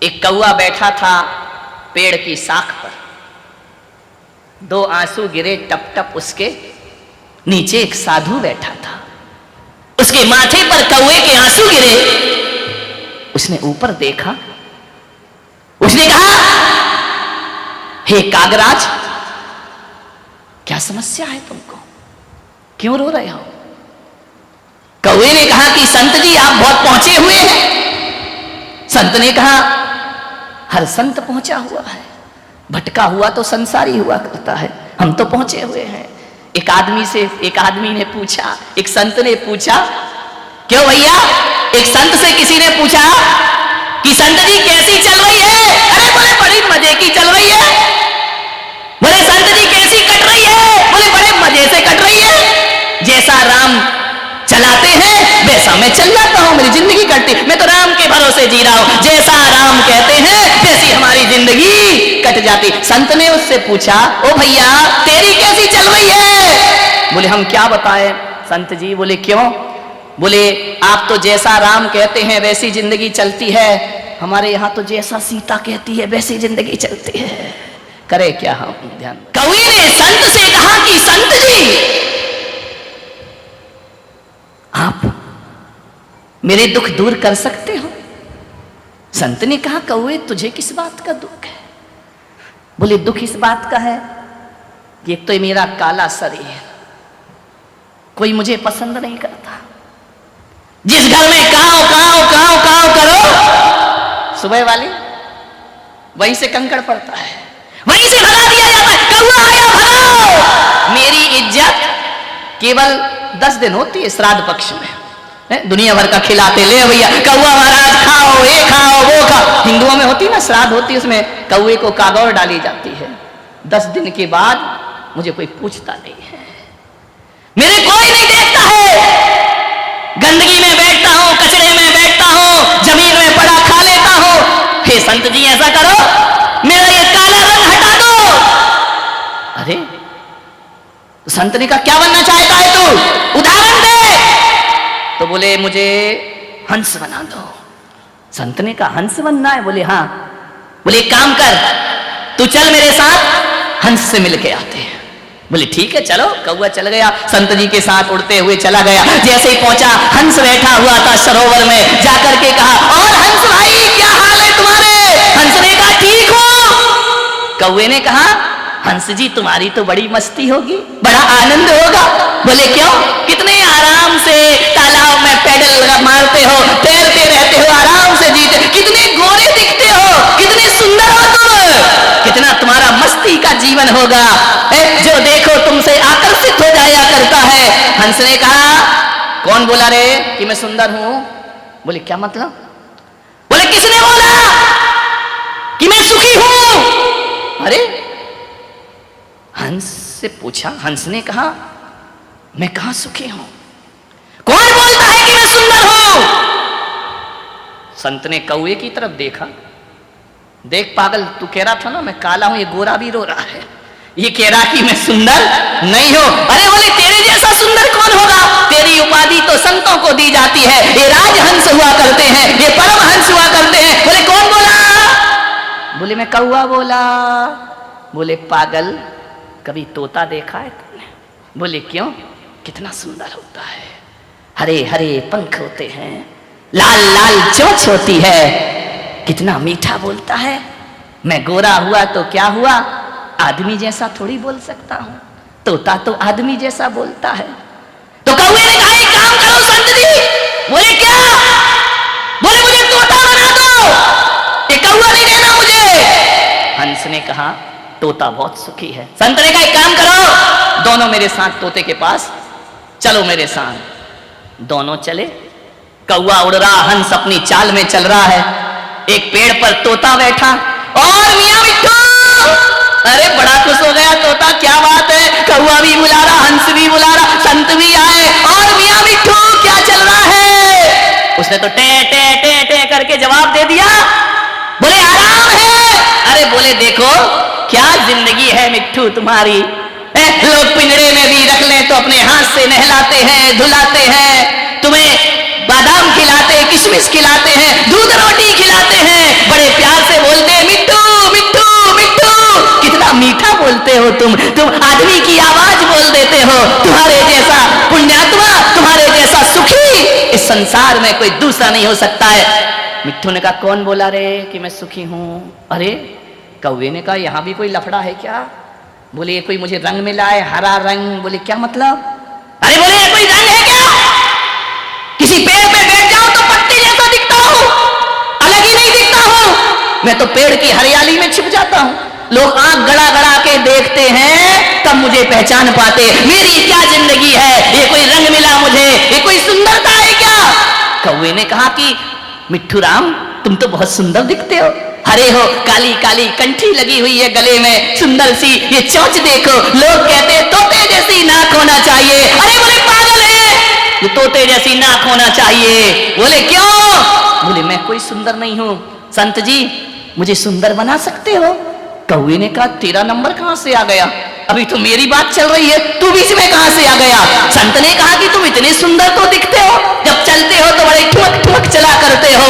एक कौआ बैठा था पेड़ की शाख पर, दो आंसू गिरे टप टप उसके नीचे। एक साधु बैठा था, उसके माथे पर कौए के आंसू गिरे। उसने ऊपर देखा, उसने कहा, हे कागराज, क्या समस्या है तुमको, क्यों रो रहे हो? कौए ने कहा कि संत जी आप बहुत पहुंचे हुए हैं। संत ने कहा, हर संत पहुंचा हुआ है, भटका हुआ तो संसारी हुआ करता है, हम तो पहुंचे हुए हैं। एक आदमी ने पूछा, एक संत ने पूछा, क्यों भैया? एक संत से किसी ने पूछा कि संत जी कैसी चल रही है? अरे बोले बड़ी मजे की चल रही है। बोले संत जी कैसी कट रही है? बोले बड़े मजे से कट रही है। जैसा राम चलाते हैं वैसा मैं चल जाता हूं, मेरी जिंदगी कटती, मैं तो राम के भरोसे जी रहा हूं, जैसा राम कहते हैं वैसी हमारी जिंदगी कट जाती। संत ने उससे पूछा, ओ भैया तेरी कैसी चल रही है? बोले हम क्या बताएं संत जी। बोले क्यों? बोले आप तो जैसा राम कहते हैं वैसी जिंदगी चलती है, हमारे यहां तो जैसा सीता कहती है वैसी जिंदगी चलती है, करे क्या हम? ध्यान। कौए ने संत से कहा कि संत जी आप मेरे दुख दूर कर सकते हो? संत ने कहा, कौए तुझे किस बात का दुख है? बोले दुख इस बात का है कि एक तो मेरा काला शरीर, कोई मुझे पसंद नहीं करता। जिस घर में काव काव काव काव करो, सुबह वाली वहीं से कंकड़ पड़ता है, वहीं से भगा दिया जाता है। कौआ आया भगाओ। मेरी इज्जत केवल 10 दिन होती है श्राद्ध पक्ष में, दुनिया भर का खिलाते, ले भैया कौआ महाराज खाओ, ये खाओ वो खाओ। हिंदुओं में होती है ना श्राद्ध होती है, उसमें कौए को कागौर डाली जाती है। 10 दिन के बाद मुझे कोई पूछता नहीं है, मेरे कोई नहीं देखता है। गंदगी में बैठता हूं, कचरे में बैठता हूं, जमीन में पड़ा खा लेता हूं। हे संत जी ऐसा करो, मेरा ये काला रंग हटा दो। अरे संत ने कहा, क्या बनना चाहता है तू, उदाहरण दे। तो बोले मुझे हंस बना दो। संत ने कहा, हंस बनना है? बोले हाँ। बोले एक काम कर, तू चल मेरे साथ, हंस से मिलके आते हैं। बोले ठीक है चलो। कौआ चल गया, संत जी के साथ उड़ते हुए चला गया। जैसे ही पहुंचा, हंस बैठा हुआ था सरोवर में, जाकर के कहा, और हंस भाई क्या हाल है तुम्हारे? हंस ने कहा, ठीक हो। कौए ने कहा, हंस जी तुम्हारी तो बड़ी मस्ती होगी, बड़ा आनंद होगा। बोले क्यों? कितने आराम से तालाब में पैडल मारते हो, तैरते रहते हो, आराम से जीते, कितने गोरे दिखते हो, कितने सुंदर हो तुम, कितना तुम्हारा मस्ती का जीवन होगा, जो देखो तुमसे आकर्षित हो जाया करता है। हंस ने कहा, कौन बोला रे कि मैं सुंदर हूं? बोले क्या मतलब? बोले किसने बोला कि मैं सुखी हूं? अरे हंस से पूछा, हंस ने कहा, मैं कहां सुखी हूं? कौन बोलता है कि मैं सुंदर हूं? संत ने कौए की तरफ देखा, देख पागल, तू कह रहा था ना मैं काला हूं, ये गोरा भी रो रहा है, ये कह रहा कि मैं सुंदर नहीं हूं। अरे बोले तेरे जैसा सुंदर कौन होगा? तेरी उपाधि तो संतों को दी जाती है, ये राजहंस हुआ करते हैं, ये परमहंस हुआ करते हैं। बोले कौन बोला? बोले मैं कौआ बोला। बोले पागल, कभी तोता देखा है तुमने? बोले क्यों? कितना सुंदर होता है, हरे हरे पंख होते हैं, लाल लाल चोंच होती है, कितना मीठा बोलता है। मैं गोरा हुआ तो क्या हुआ, आदमी जैसा थोड़ी बोल सकता हूं, तोता तो आदमी जैसा बोलता है। तो कौए ने कहा, एक काम करो संत जी। बोले क्या? बोले मुझे तोता बना दो, एक कौआ नहीं देना मुझे। हंस ने कहा, तोता बहुत सुखी है। संत ने कहा, एक काम करो, दोनों मेरे साथ तोते के पास चलो, मेरे साथ। दोनों चले, कौआ उड़ रहा, हंस अपनी चाल में चल रहा है। एक पेड़ पर तोता बैठा, और मियां मिट्ठू, अरे बड़ा खुश हो गया तोता, क्या बात है, कौआ भी बुला रहा, हंस भी बुला रहा, संत भी आए, और मियां मिट्ठू क्या चल रहा है? उसने तो टे टे टे टे करके जवाब दे दिया। बोले आराम है। अरे बोले देखो क्या जिंदगी है मिट्ठू तुम्हारी, लोग पिंजड़े में भी रख लें तो अपने हाथ से नहलाते हैं, धुलाते हैं, तुम्हें बादाम खिलाते हैं, किशमिश खिलाते हैं, दूध रोटी खिलाते हैं, बड़े प्यार तुम आदमी की आवाज बोल देते हो। तुम्हारे जैसा पुण्यात्मा, तुम्हारे जैसा सुखी इस संसार में कोई दूसरा नहीं हो सकता है। मिट्ठू ने कहा कौन बोला रे कि मैं सुखी हूं? अरे कौवे ने कहा यहां भी कोई लफड़ा है क्या? बोले कोई मुझे रंग मिला है, हरा रंग। बोले क्या मतलब? अरे बोले कोई रंग है क्या? किसी पेड़ पे बैठ जाओ तो पत्ते जैसा दिखता हूं, अलग ही नहीं दिखता हूं। मैं तो पेड़ की हरियाली में छिप जाता हूं। लोग आंख गड़ा गड़ा के देखते हैं तब मुझे पहचान पाते। मेरी क्या जिंदगी है? ये कोई रंग मिला मुझे, ये कोई सुंदरता है क्या? कौवे ने कहा कि मिट्ठू राम तुम तो बहुत सुंदर दिखते हो। हरे हो, काली काली कंठी लगी हुई है गले में, सुंदर सी ये चोंच देखो। लोग कहते तोते जैसी नाक होना चाहिए। अरे बोले पागल है, ये तोते जैसी नाक होना चाहिए। बोले क्यों? बोले मैं कोई सुंदर नहीं हूं। संत जी मुझे सुंदर बना सकते हो? कौवे ने कहा तेरा नंबर कहां से आ गया? अभी तो मेरी बात चल रही है, तू बीच में कहां से आ गया? संत ने कहा कि तुम इतने सुंदर तो दिखते हो, जब चलते हो तो बड़े ठुमक ठुमक चला करते हो।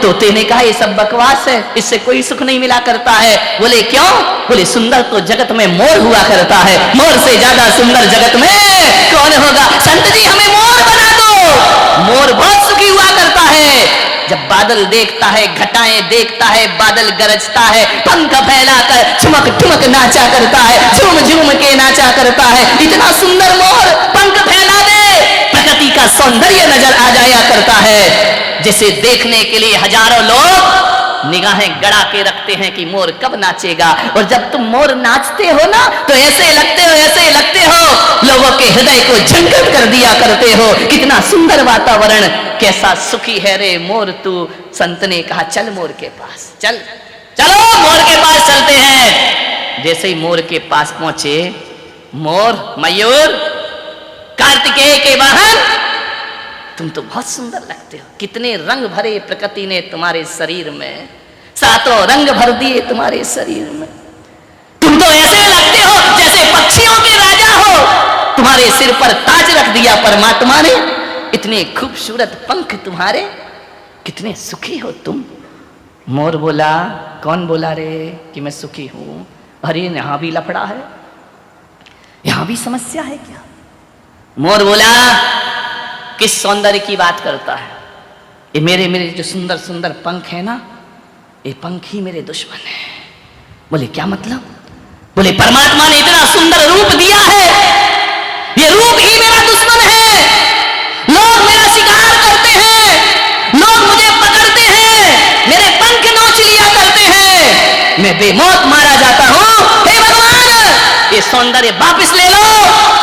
तोते ने कहा ये सब बकवास है, इससे कोई सुख नहीं मिला करता है। बोले क्यों? बोले सुंदर तो जगत में मोर हुआ करता है, मोर से ज्यादा सुंदर जगत में कौन होगा? संत जी हमें मोर बना दो। मोर बहुत सुखी हुआ करता है, जब बादल देखता है, घटाएं देखता है, बादल गरजता है, पंख फैलाकर ठुमक ठुमक नाचा करता है, झूम झूम के नाचा करता है। इतना सुंदर मोर पंख फैला दे, प्रकृति का सौंदर्य नजर आ जाया करता है, जिसे देखने के लिए हजारों लोग निगाहें गड़ा के रखते हैं कि मोर कब नाचेगा। और जब तुम मोर नाचते हो ना तो ऐसे लगते हो लोगों के हृदय को झंझट कर दिया करते हो। कितना सुंदर वातावरण, कैसा सुखी है रे मोर तू। संत ने कहा चल मोर के पास, चलो मोर के पास चलते हैं। जैसे ही मोर के पास पहुंचे, मोर मयूर कार्तिकेय के वाहन, तुम तो बहुत सुंदर लगते हो। कितने रंग भरे प्रकृति ने तुम्हारे शरीर में, सातों रंग भर दिए तुम्हारे शरीर में। तुम तो ऐसे लगते हो जैसे पक्षियों के राजा हो। तुम्हारे सिर पर ताज रख दिया परमात्मा ने, इतने खूबसूरत पंख तुम्हारे, कितने सुखी हो तुम। मोर बोला कौन बोला रे कि मैं सुखी हूं? अरे यहां भी लफड़ा है, यहां भी समस्या है क्या? मोर बोला किस सौंदर्य की बात करता है? ये मेरे जो सुंदर सुंदर पंख है ना, ये पंख ही मेरे दुश्मन है। बोले क्या मतलब? बोले परमात्मा ने इतना सुंदर रूप दिया है, ये रूप ही मेरा दुश्मन है। लोग मेरा शिकार करते हैं, लोग मुझे पकड़ते हैं, मेरे पंख नोच लिया करते हैं, मैं बेमौत मारा जाता हूं। हे भगवान ये सौंदर्य वापस ले लो,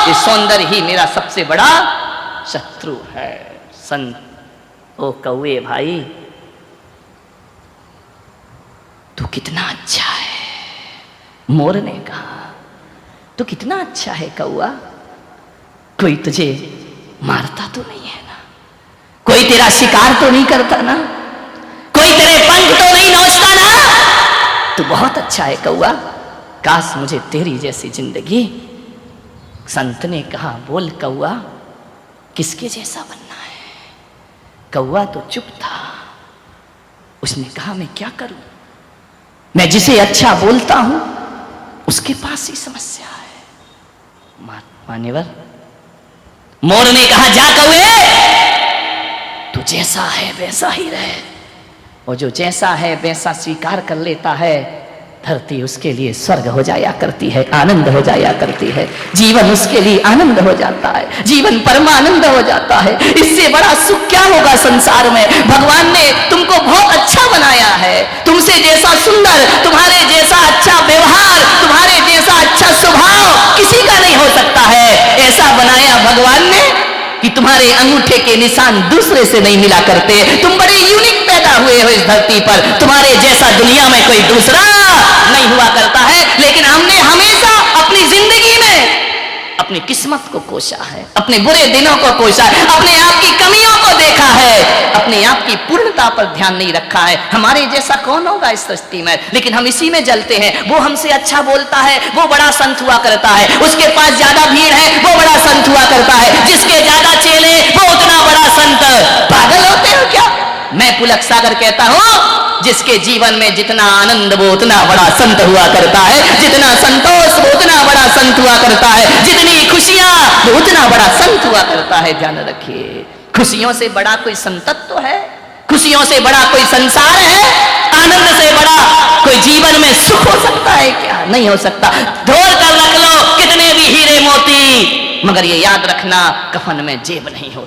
ये सौंदर्य ही मेरा सबसे बड़ा शत्रु है। संत ओ कौवे भाई तू कितना अच्छा है। मोर ने कहा तू कितना अच्छा है कौआ, कोई तुझे मारता तो नहीं है ना, कोई तेरा शिकार तो नहीं करता ना, कोई तेरे पंख तो नहीं नोचता ना, तू बहुत अच्छा है कौआ, काश मुझे तेरी जैसी जिंदगी। संत ने कहा बोल कौआ किसके जैसा बनना है? कौआ तो चुप था। उसने कहा मैं क्या करूं, मैं जिसे अच्छा बोलता हूं उसके पास ही समस्या है। मान्यवर मोर ने कहा जा कौए तू जैसा है वैसा ही रहे, और जो जैसा है वैसा स्वीकार कर लेता है, धरती उसके लिए स्वर्ग हो जाया करती है, आनंद हो जाया करती है, जीवन उसके लिए आनंद हो जाता है, जीवन परमानंद हो जाता है। इससे बड़ा सुख क्या होगा संसार में? भगवान ने तुमको बहुत अच्छा बनाया है, तुमसे जैसा सुंदर, तुम्हारे जैसा अच्छा व्यवहार, तुम्हारे जैसा अच्छा स्वभाव किसी का नहीं हो सकता है। ऐसा बनाया भगवान ने कि तुम्हारे अंगूठे के निशान दूसरे से नहीं मिला करते। तुम बड़े यूनिक पैदा हुए हो इस धरती पर, तुम्हारे जैसा दुनिया में कोई दूसरा नहीं हुआ करता है। लेकिन हमने हमेशा अपनी जिंदगी में अपनी किस्मत को कोसा है, अपने बुरे दिनों को कोसा है, अपने आप की कमियों को देखा है, अपने आप की पूर्णता पर ध्यान नहीं रखा है। हमारे जैसा कौन होगा इस सृष्टि में? लेकिन हम इसी में जलते हैं। वो हमसे अच्छा बोलता है वो बड़ा संत हुआ करता है, उसके पास ज्यादा भीड़ है वो बड़ा संत हुआ करता है, जिसके ज्यादा चेले वो उतना बड़ा संत। पागल होते हो क्या? मैं पुलक सागर कहता हूं जिसके जीवन में जितना आनंद वो उतना बड़ा संत हुआ करता है, जितना संतोष वो उतना बड़ा संत हुआ करता है, जितनी खुशियां वो उतना बड़ा संत हुआ करता है। ध्यान रखिए, खुशियों से बड़ा कोई संतत्व है? खुशियों से बड़ा कोई संसार है? आनंद से बड़ा कोई जीवन में सुख हो सकता है क्या? नहीं हो सकता। धोल कर रख लो कितने भी हीरे मोती, मगर ये याद रखना कफन में जेब नहीं होता।